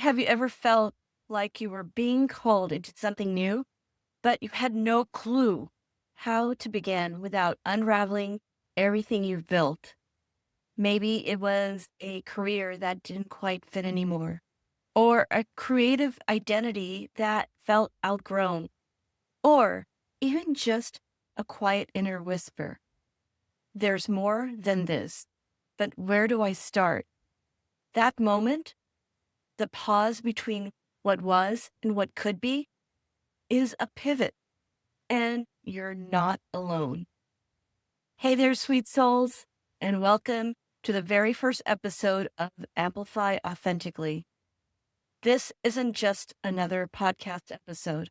Have you ever felt like you were being called into something new, but you had no clue how to begin without unraveling everything you've built? Maybe it was a career that didn't quite fit anymore, or a creative identity that felt outgrown, or even just a quiet inner whisper. There's more than this, but where do I start? That moment, the pause between what was and what could be, is a pivot, and you're not alone. Hey there, sweet souls, and welcome to the very first episode of Amplify Authentically. This isn't just another podcast episode,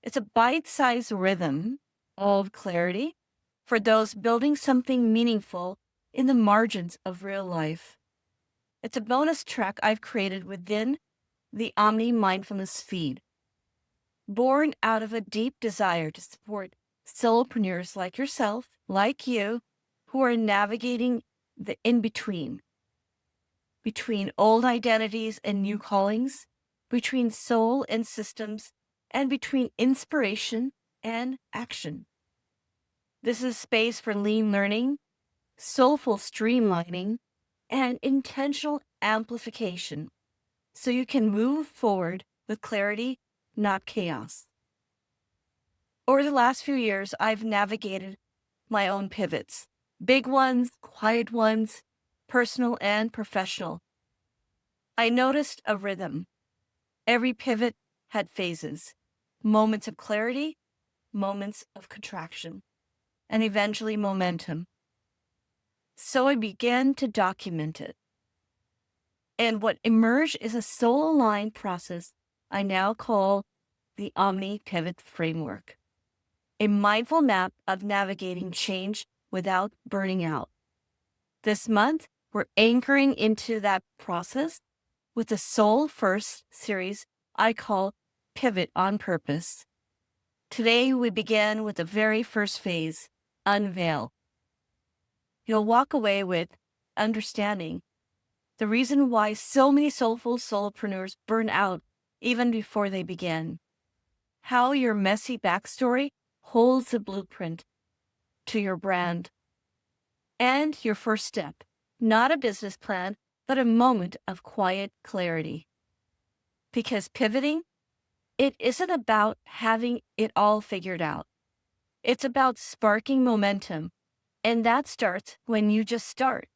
it's a bite sized rhythm of clarity for those building something meaningful in the margins of real life. It's a bonus track I've created within the Omni Mindfulness feed, born out of a deep desire to support solopreneurs like yourself, like you, who are navigating the in between old identities and new callings, between soul and systems, and between inspiration and action. This is space for lean learning, soulful streamlining, and intentional amplification so you can move forward with clarity, not chaos. Over the last few years, I've navigated my own pivots, big ones, quiet ones, personal and professional. I noticed a rhythm. Every pivot had phases, moments of clarity, moments of contraction, and eventually momentum. So I began to document it. And what emerged is a soul-aligned process I now call the Omni Pivot Framework, a mindful map of navigating change without burning out. This month, we're anchoring into that process with the Soul First series I call Pivot on Purpose. Today, we begin with the very first phase, Unveil. You'll walk away with understanding the reason why so many soulful solopreneurs burn out even before they begin. How your messy backstory holds the blueprint to your brand. And your first step, not a business plan, but a moment of quiet clarity. Because pivoting, it isn't about having it all figured out. It's about sparking momentum, and that starts when you just start.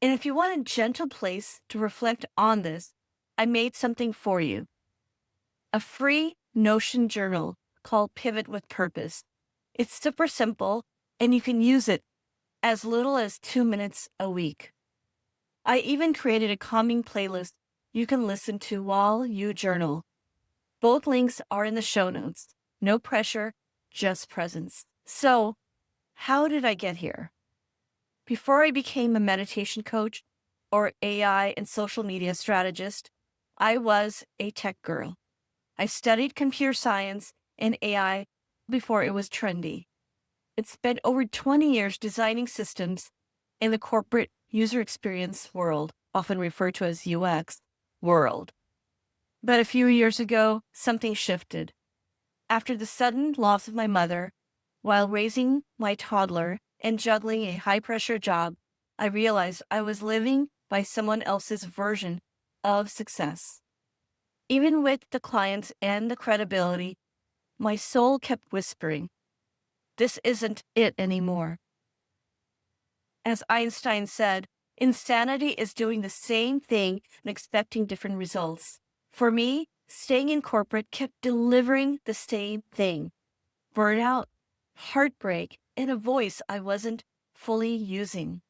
And if you want a gentle place to reflect on this, I made something for you. A free Notion journal called Pivot with Purpose. It's super simple, and you can use it as little as 2 minutes a week. I even created a calming playlist you can listen to while you journal. Both links are in the show notes. No pressure, just presence. So, how did I get here? Before I became a meditation coach or AI and social media strategist, I was a tech girl. I studied computer science and AI before it was trendy. It spent over 20 years designing systems in the corporate user experience world, often referred to as UX world. But a few years ago, something shifted. After the sudden loss of my mother, while raising my toddler and juggling a high-pressure job, I realized I was living by someone else's version of success. Even with the clients and the credibility, my soul kept whispering, this isn't it anymore. As Einstein said, insanity is doing the same thing and expecting different results. For me, staying in corporate kept delivering the same thing. Burnout, heartbreak, and a voice I wasn't fully using.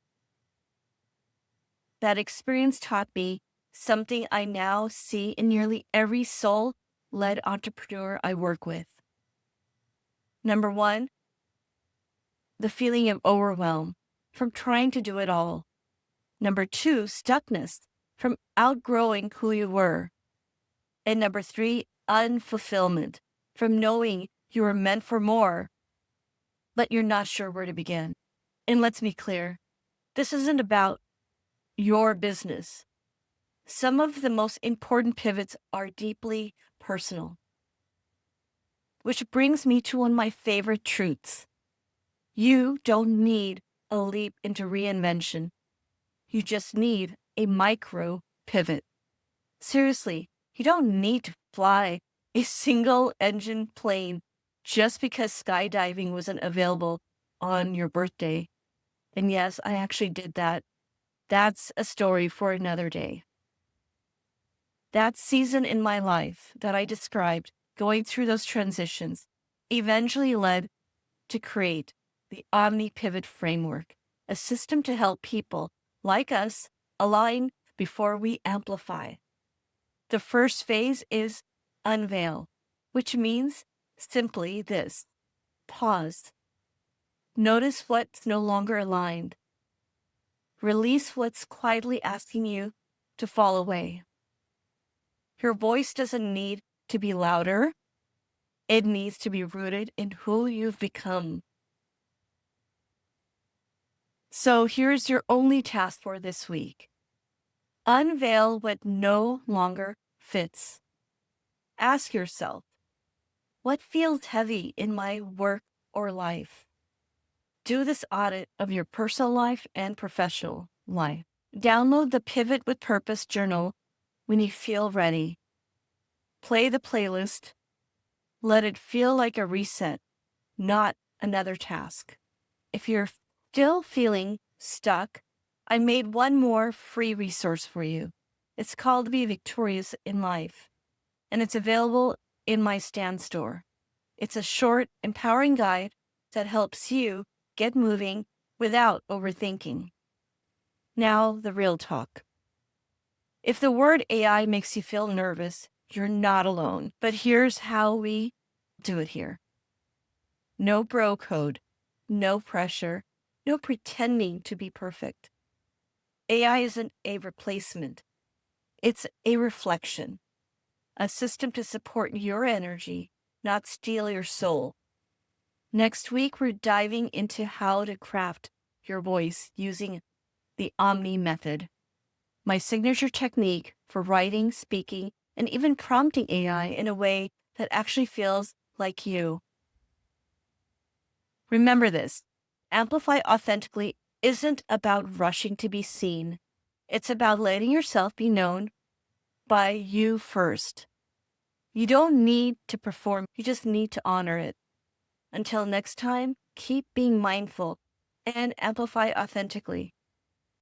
That experience taught me something I now see in nearly every soul-led entrepreneur I work with. Number one, the feeling of overwhelm from trying to do it all. Number two, stuckness from outgrowing who you were. And number three, unfulfillment from knowing you were meant for more, but you're not sure where to begin. And let's be clear, this isn't about your business. Some of the most important pivots are deeply personal, which brings me to one of my favorite truths. You don't need a leap into reinvention. You just need a micro pivot. Seriously, you don't need to fly a single engine plane just because skydiving wasn't available on your birthday. And yes, I actually did that. That's a story for another day. That season in my life that I described, going through those transitions, eventually led to create the Omni Pivot Framework, a system to help people like us align before we amplify. The first phase is Unveil, which means simply this: pause. Notice what's no longer aligned. Release what's quietly asking you to fall away. Your voice doesn't need to be louder. It needs to be rooted in who you've become. So here's your only task for this week. Unveil what no longer fits. Ask yourself, what feels heavy in my work or life? Do this audit of your personal life and professional life. Download the Pivot with Purpose journal when you feel ready. Play the playlist. Let it feel like a reset, not another task. If you're still feeling stuck, I made one more free resource for you. It's called Be Victorious in Life, and it's available in my Stand store. It's a short, empowering guide that helps you get moving without overthinking. Now, the real talk. If the word AI makes you feel nervous, you're not alone. But here's how we do it here. No bro code, no pressure, no pretending to be perfect. AI isn't a replacement. It's a reflection, a system to support your energy, not steal your soul. Next week, we're diving into how to craft your voice using the Omni method, my signature technique for writing, speaking, and even prompting AI in a way that actually feels like you. Remember this: Amplify Authentically isn't about rushing to be seen. It's about letting yourself be known by you first. You don't need to perform, you just need to honor it. Until next time, keep being mindful and amplify authentically.